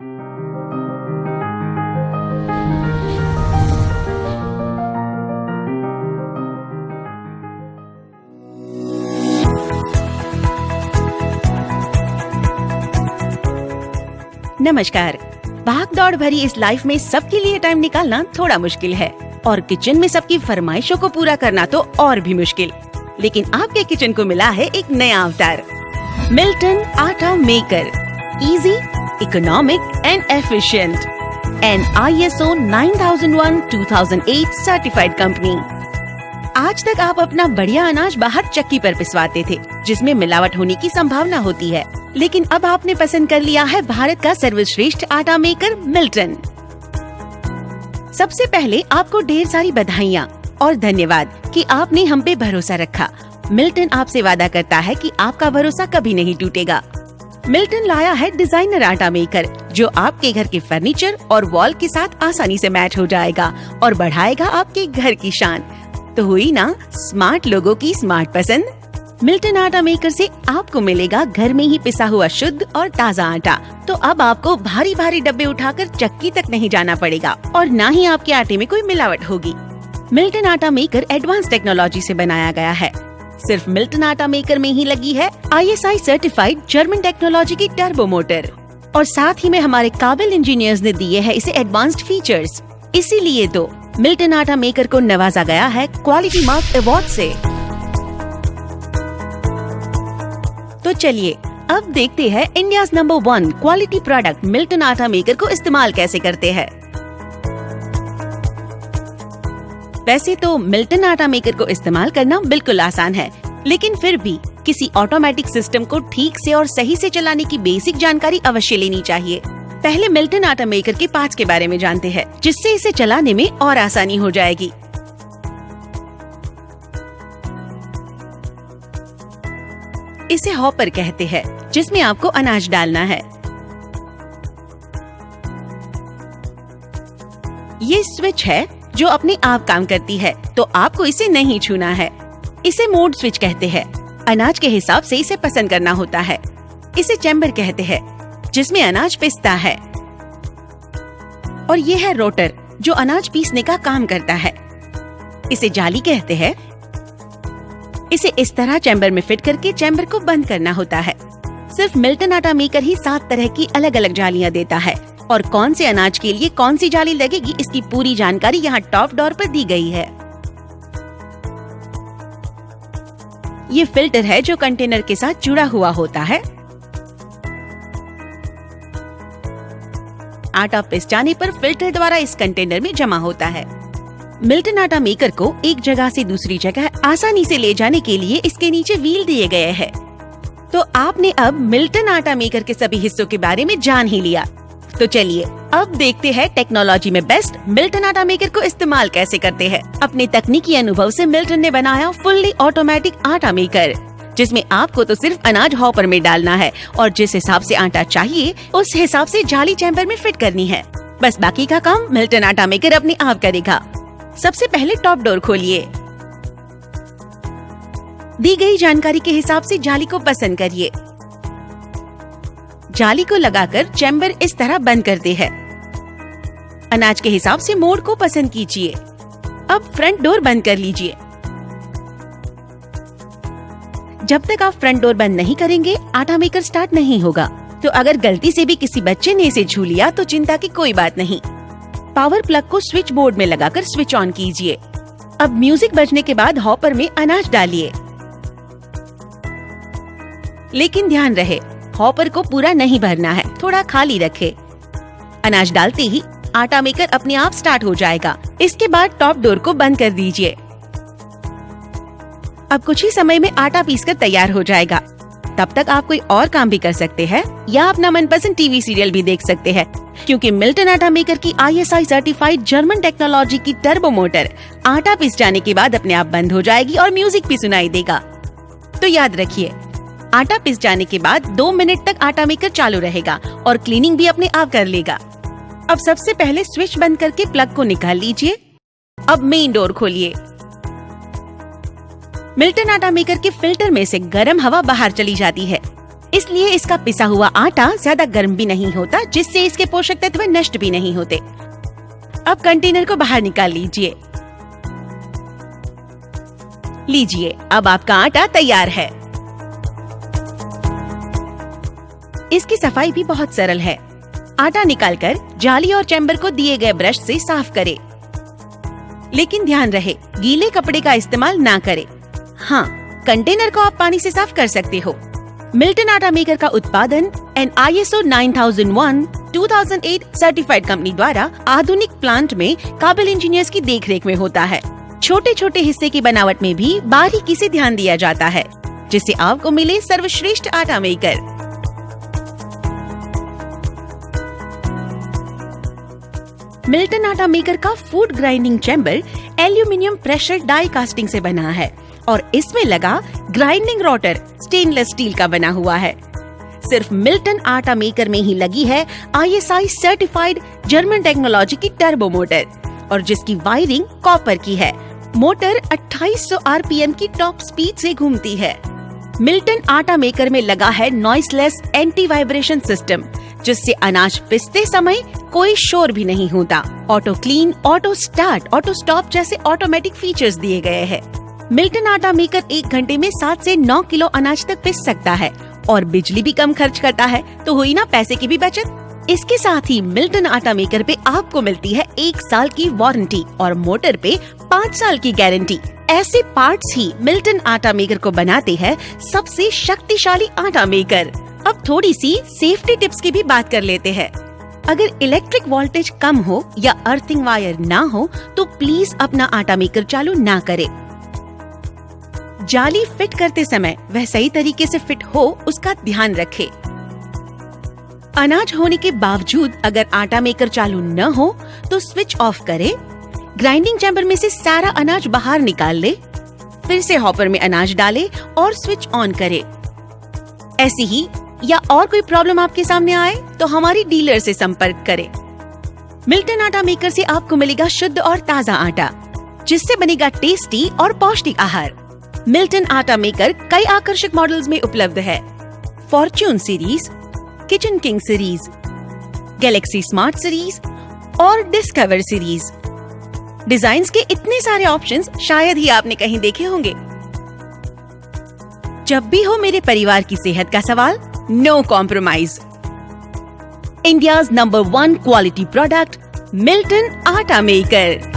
नमस्कार। भाग दौड़ भरी इस लाइफ में सबके लिए टाइम निकालना थोड़ा मुश्किल है और किचन में सबकी फरमाइशों को पूरा करना तो और भी मुश्किल। लेकिन आपके किचन को मिला है एक नया अवतार, मिल्टन आटा maker. Easy, economic and efficient and ISO 9001:2008 certified company. आज तक आप अपना बढ़िया अनाज बाहर चक्की पर पिसवाते थे, जिसमें मिलावट होने की संभावना होती है। लेकिन अब आपने पसंद कर लिया है भारत का सर्वश्रेष्ठ आटा मेकर मिल्टन। सबसे पहले आपको ढेर सारी बधाइयाँ और धन्यवाद कि आपने हम पे भरोसा रखा। मिल्टन आपसे वादा करता है कि आपका भरोसा कभी नहीं टूटेगा। मिल्टन लाया है डिजाइनर आटा मेकर, जो आपके घर के फर्नीचर और वॉल के साथ आसानी से मैच हो जाएगा और बढ़ाएगा आपके घर की शान। तो हुई ना स्मार्ट लोगों की स्मार्ट पसंद। मिल्टन आटा मेकर से आपको मिलेगा घर में ही पिसा हुआ शुद्ध और ताज़ा आटा। तो अब आपको भारी भारी डब्बे उठाकर चक्की तक नहीं जाना पड़ेगा और न ही आपके आटे में कोई मिलावट होगी। मिल्टन आटा मेकर एडवांस टेक्नोलॉजी से बनाया गया है। सिर्फ मिल्टन आटा मेकर में ही लगी है ISI सर्टिफाइड जर्मन टेक्नोलॉजी की टर्बो मोटर और साथ ही में हमारे काबिल इंजीनियर्स ने दिए हैं इसे एडवांस्ड फीचर्स। इसीलिए तो मिल्टन आटा मेकर को नवाजा गया है क्वालिटी मार्क अवार्ड से। तो चलिए अब देखते हैं India number 1 quality product Milton आटा मेकर को इस्तेमाल कैसे करते हैं। वैसे तो मिल्टन आटा मेकर को इस्तेमाल करना बिल्कुल आसान है, लेकिन फिर भी किसी ऑटोमेटिक सिस्टम को ठीक से और सही से चलाने की बेसिक जानकारी अवश्य लेनी चाहिए। पहले मिल्टन आटा मेकर के पार्ट्स के बारे में जानते हैं, जिससे इसे चलाने में और आसानी हो जाएगी। इसे हॉपर कहते हैं, जिसमें आपको अनाज डालना है। ये स्विच है जो अपने आप काम करती है, तो आपको इसे नहीं छूना है। इसे मोड स्विच कहते हैं। अनाज के हिसाब से इसे पसंद करना होता है। इसे चैम्बर कहते हैं, जिसमें अनाज पिसता है। और ये है रोटर, जो अनाज पीसने का काम करता है। इसे जाली कहते हैं। इसे इस तरह चैम्बर में फिट करके चैम्बर को बंद करना होता है। सिर्फ मिल्टन आटा मेकर ही 7 तरह की अलग अलग जालियां देता है और कौन से अनाज के लिए कौन सी जाली लगेगी, इसकी पूरी जानकारी यहाँ टॉप डोर पर दी गई है। ये फिल्टर है जो कंटेनर के साथ जुड़ा हुआ होता है। आटा पिस जाने पर फिल्टर द्वारा इस कंटेनर में जमा होता है। मिल्टन आटा मेकर को एक जगह से दूसरी जगह आसानी से ले जाने के लिए इसके नीचे व्हील दिए गए हैं। तो आपने अब मिल्टन आटा मेकर के सभी हिस्सों के बारे में जान ही लिया। तो चलिए अब देखते हैं टेक्नोलॉजी में बेस्ट मिल्टन आटा मेकर को इस्तेमाल कैसे करते हैं। अपने तकनीकी अनुभव से मिल्टन ने बनाया फुल्ली ऑटोमेटिक आटा मेकर, जिसमें आपको तो सिर्फ अनाज हॉपर में डालना है और जिस हिसाब से आटा चाहिए उस हिसाब से जाली चैम्बर में फिट करनी है। बस बाकी का काम मिल्टन आटा मेकर अपने आप करेगा। सबसे पहले टॉप डोर खोलिए। दी गई जानकारी के हिसाब से जाली को पसंद करिए। जाली को लगाकर चैम्बर इस तरह बंद करते हैं। अनाज के हिसाब से मोड को पसंद कीजिए। अब फ्रंट डोर बंद कर लीजिए। जब तक आप फ्रंट डोर बंद नहीं करेंगे, आटा मेकर स्टार्ट नहीं होगा। तो अगर गलती से भी किसी बच्चे ने इसे छू लिया तो चिंता की कोई बात नहीं। पावर प्लग को स्विच बोर्ड में लगाकर स्विच ऑन कीजिए। अब म्यूजिक बजने के बाद हॉपर में अनाज डालिए। लेकिन ध्यान रहे, हॉपर को पूरा नहीं भरना है, थोड़ा खाली रखे। अनाज डालते ही आटा मेकर अपने आप स्टार्ट हो जाएगा। इसके बाद टॉप डोर को बंद कर दीजिए। अब कुछ ही समय में आटा पीसकर तैयार हो जाएगा। तब तक आप कोई और काम भी कर सकते हैं या अपना मनपसंद टीवी सीरियल भी देख सकते हैं, क्योंकि मिल्टन आटा मेकर की ISI सर्टिफाइड जर्मन टेक्नोलॉजी की टर्बो मोटर आटा पिस जाने के बाद अपने आप बंद हो जाएगी और म्यूजिक भी सुनाई देगा। तो याद रखिए, आटा पिस जाने के बाद 2 मिनट तक आटा मेकर चालू रहेगा और क्लीनिंग भी अपने आप कर लेगा। अब सबसे पहले स्विच बंद करके प्लग को निकाल लीजिए। अब मेन डोर खोलिए। मिल्टन आटा मेकर के फिल्टर में से गर्म हवा बाहर चली जाती है। इसलिए इसका पिसा हुआ आटा ज्यादा गर्म भी नहीं होता, जिससे इसके पोषक तत्व नष्ट भी नहीं होते। अब कंटेनर को बाहर निकाल लीजिए। अब आपका आटा तैयार है। इसकी सफाई भी बहुत सरल है। आटा निकालकर जाली और चैम्बर को दिए गए ब्रश से साफ करें, लेकिन ध्यान रहे गीले कपड़े का इस्तेमाल ना करें। हाँ, कंटेनर को आप पानी से साफ कर सकते हो। मिल्टन आटा मेकर का उत्पादन ISO 9001/2008 सर्टिफाइड कंपनी द्वारा आधुनिक प्लांट में काबिल इंजीनियर्स की देखरेख में होता है। छोटे छोटे हिस्से की बनावट में भी बारीकी से ध्यान दिया जाता है, जिससे आपको मिले सर्वश्रेष्ठ आटा मेकर। मिल्टन आटा मेकर का food grinding chamber aluminium pressure die casting से बना है और इसमें लगा ग्राइंडिंग रोटर स्टेनलेस स्टील का बना हुआ है। सिर्फ मिल्टन आटा मेकर में ही लगी है ISI सर्टिफाइड जर्मन टेक्नोलॉजी की टर्बो मोटर, और जिसकी वायरिंग कॉपर की है। मोटर 2800 RPM की टॉप स्पीड से घूमती है। मिल्टन आटा मेकर में लगा है नॉइसलेस एंटी वाइब्रेशन सिस्टम, जिससे अनाज पिसते समय कोई शोर भी नहीं होता। Auto clean, auto start, auto stop जैसे ऑटोमेटिक फीचर्स दिए गए हैं। मिल्टन आटा मेकर 1 घंटे में 7 से 9 किलो अनाज तक पिस सकता है और बिजली भी कम खर्च करता है, तो हुई ना पैसे की भी बचत। इसके साथ ही मिल्टन आटा मेकर पे आपको मिलती है 1 साल की वारंटी और मोटर पे 5 साल की गारंटी। ऐसे पार्ट्स ही मिल्टन आटा मेकर को बनाते हैं सबसे शक्तिशाली आटा मेकर। अब थोड़ी सी सेफ्टी टिप्स की भी बात कर लेते हैं। अगर इलेक्ट्रिक वोल्टेज कम हो या अर्थिंग वायर ना हो तो प्लीज अपना आटा मेकर चालू ना करें। जाली फिट करते समय वह सही तरीके से फिट हो, उसका ध्यान रखें। अनाज होने के बावजूद अगर आटा मेकर चालू न हो तो स्विच ऑफ करें। ग्राइंडिंग चैम्बर में से सारा अनाज बाहर निकाल ले, फिर से हॉपर में अनाज डालें और स्विच ऑन करें। ऐसी ही या और कोई प्रॉब्लम आपके सामने आए तो हमारी डीलर से संपर्क करें। मिल्टन आटा मेकर से आपको मिलेगा शुद्ध और ताज़ा आटा, जिससे बनेगा टेस्टी और पौष्टिक आहार। मिल्टन आटा मेकर कई आकर्षक मॉडल्स में उपलब्ध है। Fortune series, kitchen king series, Galaxy smart series और डिस्कवर सीरीज। डिजाइन्स के इतने सारे ऑप्शंस शायद ही आपने कहीं देखे होंगे। जब भी हो मेरे परिवार की सेहत का सवाल, no compromise. India's number 1 quality product, Milton आटा मेकर।